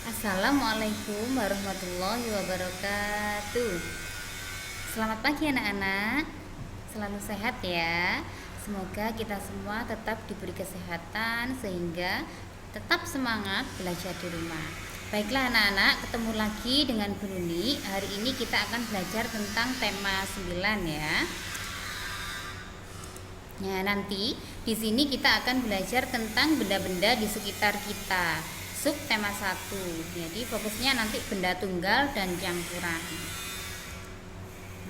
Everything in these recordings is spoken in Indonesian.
Assalamualaikum warahmatullahi wabarakatuh. Selamat pagi anak-anak. Selalu sehat ya. Semoga kita semua tetap diberi kesehatan sehingga tetap semangat belajar di rumah. Baiklah anak-anak, ketemu lagi dengan Bu Nuni. Hari ini kita akan belajar tentang tema 9 ya. Ya, nanti di sini kita akan belajar tentang benda-benda di sekitar kita. Sub tema 1. Jadi fokusnya nanti benda tunggal dan campuran.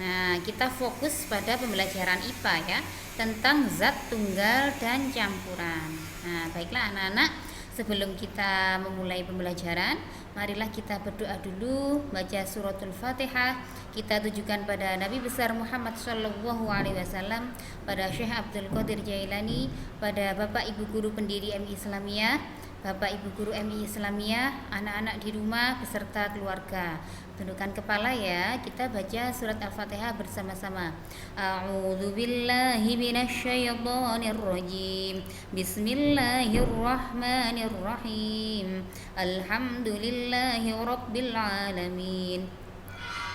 Nah, kita fokus pada pembelajaran IPA ya, tentang zat tunggal dan campuran. Nah, baiklah anak-anak, sebelum kita memulai pembelajaran, marilah kita berdoa dulu, baca suratul Fatihah. Kita tujukan pada Nabi besar Muhammad Shallallahu Alaihi Wasallam, pada Syekh Abdul Qadir Jailani, pada Bapak Ibu Guru Pendiri MI Islamiyah, Bapak Ibu Guru MI Islamiyah, anak-anak di rumah beserta keluarga. Tundukkan kepala ya, kita baca surat Al-Fatihah bersama-sama. A'udzu billahi minasyaitonir rajim. Bismillahirrahmanirrahim. Alhamdulillahi rabbil alamin.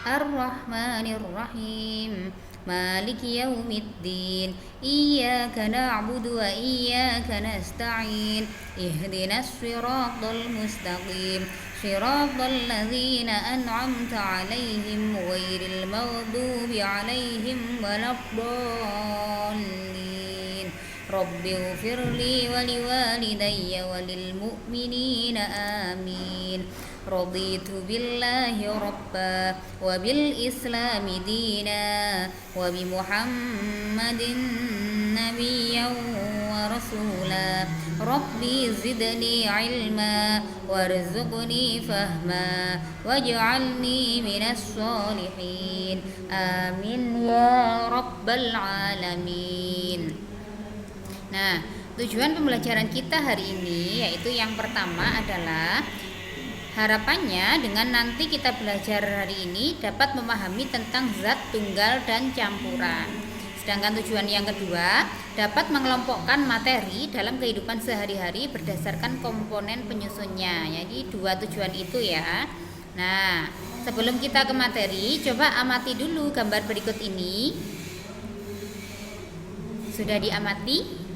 Ar-Rahmanir-Rahim. Maliki yaumiddin. Iyyaka na'budu wa iyyaka nasta'in. Ihdinas siratal mustaqim. Siratal ladzina an'amta 'alaihim ghairil maghdubi 'alaihim waladdallin. Rabbighfirli wa liwalidayya wa lil mu'minina amin. Raditu billahi rabba wa bil islami dina wa bi Muhammadin nabiyyan wa rasula. Rabbi zidni ilma warzuqni fahma waj'alni minas sholihin. Amin ya rabbal alamin. Nah, tujuan pembelajaran kita hari ini yaitu yang pertama adalah harapannya dengan nanti kita belajar hari ini dapat memahami tentang zat tunggal dan campuran. Sedangkan tujuan yang kedua dapat mengelompokkan materi dalam kehidupan sehari-hari berdasarkan komponen penyusunnya. Jadi dua tujuan itu ya. Nah, sebelum kita ke materi, coba amati dulu gambar berikut ini. Sudah diamati?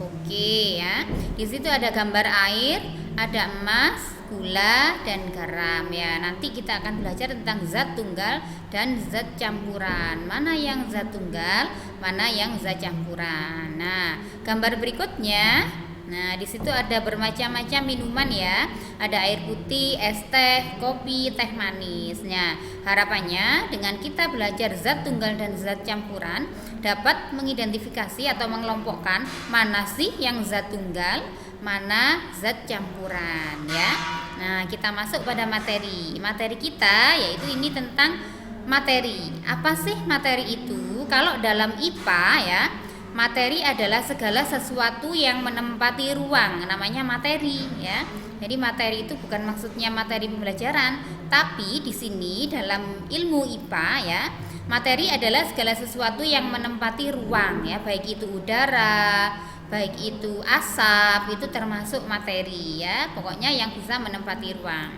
Oke ya. Di situ ada gambar air, ada emas, gula dan garam ya. Nanti kita akan belajar tentang zat tunggal dan zat campuran. Mana yang zat tunggal, mana yang zat campuran. Nah, gambar berikutnya, nah di situ ada bermacam-macam minuman ya. Ada air putih, es teh, kopi, teh manis. Nah, harapannya dengan kita belajar zat tunggal dan zat campuran dapat mengidentifikasi atau mengelompokkan mana sih yang zat tunggal, mana zat campuran ya. Nah, kita masuk pada materi. Materi kita yaitu ini tentang materi. Apa sih materi itu? Kalau dalam IPA ya, materi adalah segala sesuatu yang menempati ruang, namanya materi ya. Jadi materi itu bukan maksudnya materi pembelajaran, tapi di sini dalam ilmu IPA ya, materi adalah segala sesuatu yang menempati ruang ya, baik itu udara, baik itu asap, itu termasuk materi ya. Pokoknya yang bisa menempati ruang.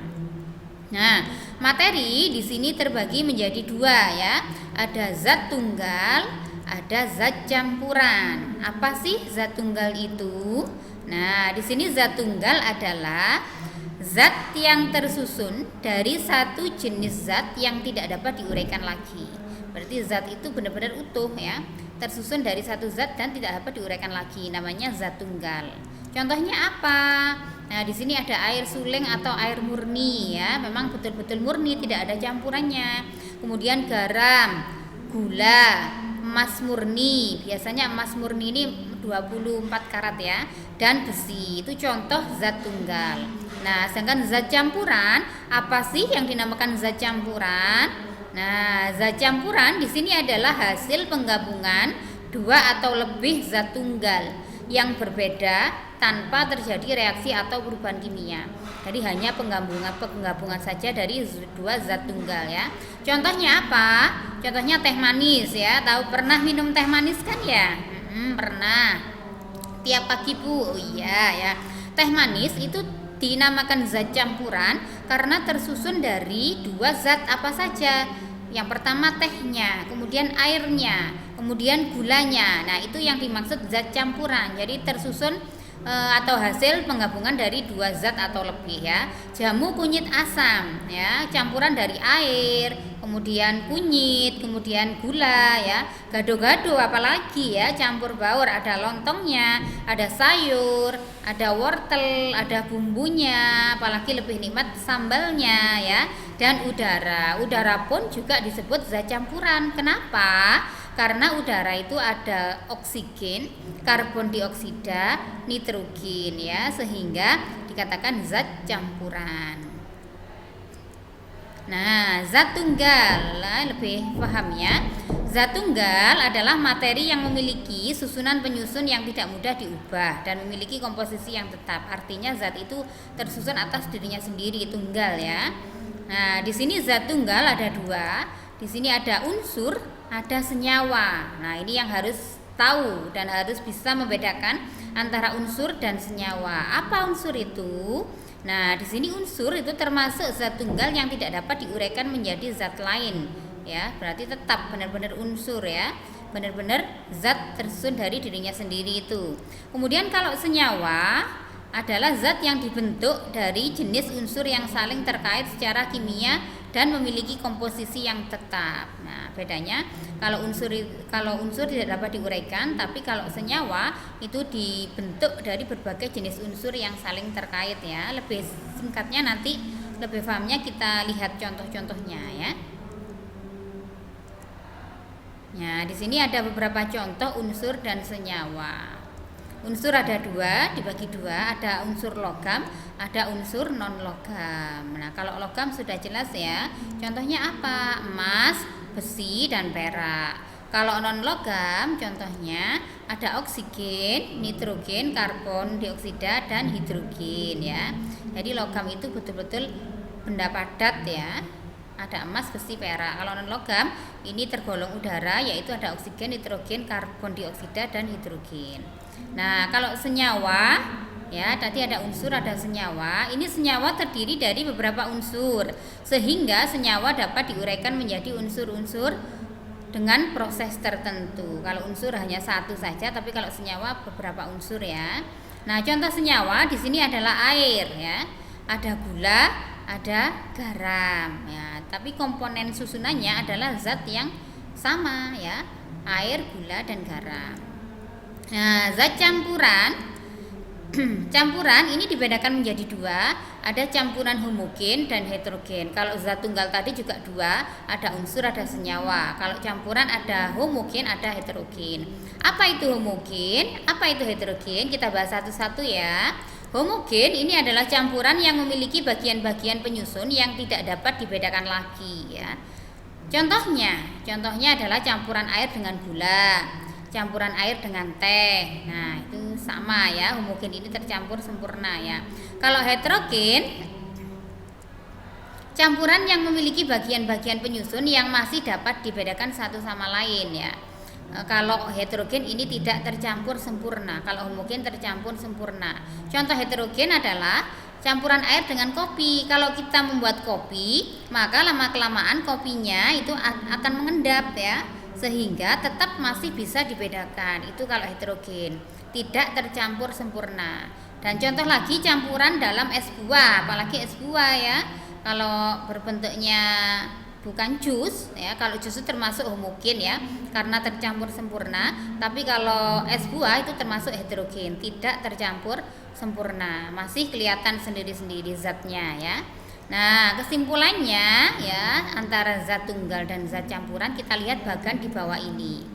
Nah, materi di sini terbagi menjadi dua ya. Ada zat tunggal, ada zat campuran. Apa sih zat tunggal itu? Nah, di sini zat tunggal adalah zat yang tersusun dari satu jenis zat yang tidak dapat diuraikan lagi. Berarti zat itu benar-benar utuh ya, tersusun dari satu zat dan tidak dapat diuraikan lagi, namanya zat tunggal. Contohnya apa? Nah, di sini ada air suling atau air murni ya, memang betul-betul murni, tidak ada campurannya. Kemudian garam, gula, emas murni, biasanya emas murni ini 24 karat ya, dan besi, itu contoh zat tunggal. Nah, sedangkan zat campuran, apa sih yang dinamakan zat campuran? Nah, zat campuran di sini adalah hasil penggabungan dua atau lebih zat tunggal yang berbeda tanpa terjadi reaksi atau perubahan kimia. Jadi hanya penggabungan saja dari dua zat tunggal ya. Contohnya apa? Contohnya teh manis ya. Tahu pernah minum teh manis kan ya? Pernah. Tiap pagi Bu. Oh iya ya. Teh manis itu dinamakan zat campuran karena tersusun dari dua zat apa saja. Yang pertama tehnya, kemudian airnya, kemudian gulanya. Nah, itu yang dimaksud zat campuran. Jadi tersusun atau hasil penggabungan dari dua zat atau lebih ya. Jamu kunyit asam ya, campuran dari air, kemudian kunyit, kemudian gula ya. Gado-gado apalagi ya, campur baur, ada lontongnya, ada sayur, ada wortel, ada bumbunya, apalagi lebih nikmat sambalnya ya. Dan udara pun juga disebut zat campuran. Kenapa? Karena udara itu ada oksigen, karbon dioksida, nitrogen ya, sehingga dikatakan zat campuran. Nah, zat tunggal lebih paham ya. Zat tunggal adalah materi yang memiliki susunan penyusun yang tidak mudah diubah dan memiliki komposisi yang tetap. Artinya zat itu tersusun atas dirinya sendiri, tunggal ya. Nah, di sini zat tunggal ada dua. Di sini ada unsur, ada senyawa. Nah, ini yang harus tahu dan harus bisa membedakan antara unsur dan senyawa. Apa unsur itu? Nah, di sini unsur itu termasuk zat tunggal yang tidak dapat diuraikan menjadi zat lain. Ya, berarti tetap benar-benar unsur ya. Benar-benar zat tersusun dari dirinya sendiri itu. Kemudian kalau senyawa adalah zat yang dibentuk dari jenis unsur yang saling terkait secara kimia dan memiliki komposisi yang tetap. Nah, bedanya kalau unsur tidak dapat diuraikan, tapi kalau senyawa itu dibentuk dari berbagai jenis unsur yang saling terkait ya. Lebih singkatnya nanti lebih pahamnya kita lihat contoh-contohnya ya. Nah, di sini ada beberapa contoh unsur dan senyawa. Unsur ada dua, dibagi dua, ada unsur logam, ada unsur non logam. Nah, kalau logam sudah jelas ya. Contohnya apa? Emas, besi, dan perak. Kalau non logam contohnya ada oksigen, nitrogen, karbon dioksida, dan hidrogen ya. Jadi logam itu betul-betul benda padat ya. Ada emas, besi, perak. Kalau non logam ini tergolong udara, yaitu ada oksigen, nitrogen, karbon dioksida, dan hidrogen. Nah, kalau senyawa ya, tadi ada unsur, ada senyawa. Ini senyawa terdiri dari beberapa unsur, sehingga senyawa dapat diuraikan menjadi unsur-unsur dengan proses tertentu. Kalau unsur hanya satu saja, tapi kalau senyawa beberapa unsur ya. Nah, contoh senyawa di sini adalah air ya. Ada gula, ada garam ya. Tapi komponen susunannya adalah zat yang sama ya. Air, gula, dan garam. Nah, zat campuran campuran ini dibedakan menjadi dua, ada campuran homogen dan heterogen. Kalau zat tunggal tadi juga dua, ada unsur, ada senyawa. Kalau campuran ada homogen, ada heterogen. Apa itu homogen? Apa itu heterogen? Kita bahas satu-satu ya. Homogen ini adalah campuran yang memiliki bagian-bagian penyusun yang tidak dapat dibedakan lagi ya. Contohnya adalah campuran air dengan gula, campuran air dengan teh. Nah, itu sama ya, homogen ini tercampur sempurna ya. Kalau heterogen, campuran yang memiliki bagian-bagian penyusun yang masih dapat dibedakan satu sama lain ya. Kalau heterogen ini tidak tercampur sempurna, kalau homogen tercampur sempurna. Contoh heterogen adalah campuran air dengan kopi. Kalau kita membuat kopi, maka lama-kelamaan kopinya itu akan mengendap ya, sehingga tetap masih bisa dibedakan. Itu kalau heterogen, tidak tercampur sempurna. Dan contoh lagi campuran dalam es buah, apalagi es buah ya. Kalau berbentuknya bukan jus ya, kalau jus itu termasuk homogen ya, karena tercampur sempurna. Tapi kalau es buah itu termasuk heterogen, tidak tercampur sempurna, masih kelihatan sendiri-sendiri zatnya ya. Nah, kesimpulannya ya, antara zat tunggal dan zat campuran kita lihat bagan di bawah ini.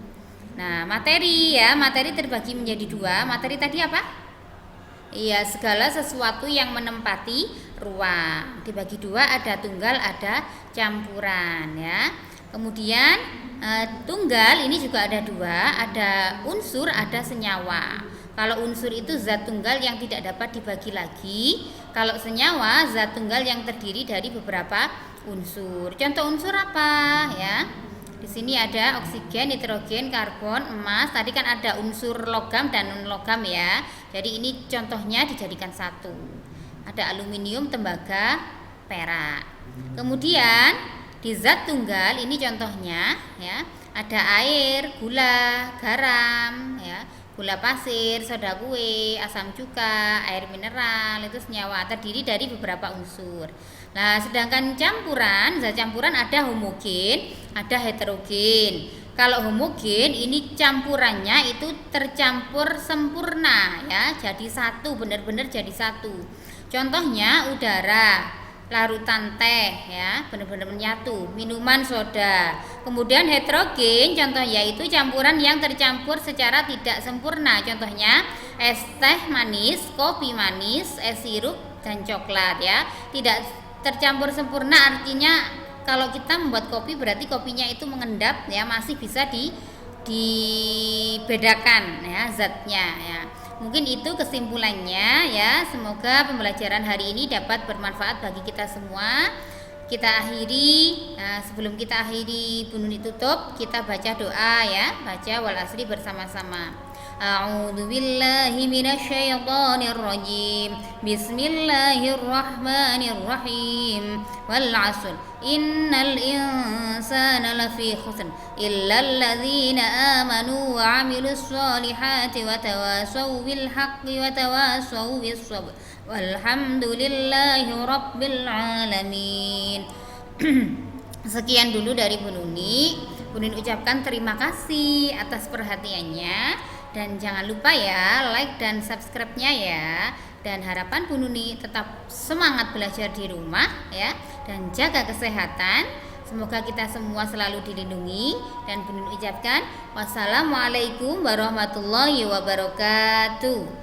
Nah, materi terbagi menjadi dua. Materi tadi apa? Iya, segala sesuatu yang menempati ruang. Dibagi dua, ada tunggal, ada campuran ya. Kemudian tunggal ini juga ada dua, ada unsur, ada senyawa. Kalau unsur itu zat tunggal yang tidak dapat dibagi lagi. Kalau senyawa zat tunggal yang terdiri dari beberapa unsur. Contoh unsur apa ya? Di sini ada oksigen, nitrogen, karbon, emas. Tadi kan ada unsur logam dan non logam ya. Jadi ini contohnya dijadikan satu. ada aluminium, tembaga, perak. Kemudian di zat tunggal ini contohnya ya, ada air, gula, garam ya, gula pasir, soda kue, asam cuka, air mineral, itu senyawa terdiri dari beberapa unsur. Nah, sedangkan campuran, zat campuran ada homogen, ada heterogen. Kalau homogen ini campurannya itu tercampur sempurna ya, jadi satu, benar-benar jadi satu. Contohnya udara, larutan teh ya, benar-benar menyatu, minuman soda. Kemudian heterogen contoh yaitu campuran yang tercampur secara tidak sempurna. Contohnya es teh manis, kopi manis, es sirup dan coklat ya. Tidak tercampur sempurna artinya kalau kita membuat kopi berarti kopinya itu mengendap ya, masih bisa dibedakan ya zatnya ya. Mungkin itu kesimpulannya ya. Semoga pembelajaran hari ini dapat bermanfaat bagi kita semua. Kita akhiri, sebelum kita akhiri Bu Nuni tutup, kita baca doa ya, baca wal asri bersama-sama. A'udzu billahi minasyaitonir rajim. Bismillahirrahmanirrahim. Wal 'asr. Innal insana lafi khusr illa alladzina amanu wa 'amilus solihati wa tawasaw bil haqqi wa tawasaw bis sabr. Walhamdulillahi rabbil alamin. Sekian dulu dari Bu Nuni. Bu Nuni ucapkan terima kasih atas perhatiannya, dan jangan lupa ya like dan subscribe-nya ya. Dan harapan Bu Nuni tetap semangat belajar di rumah ya, dan jaga kesehatan. Semoga kita semua selalu dilindungi. Dan Bu Nuni ucapkan wassalamualaikum warahmatullahi wabarakatuh.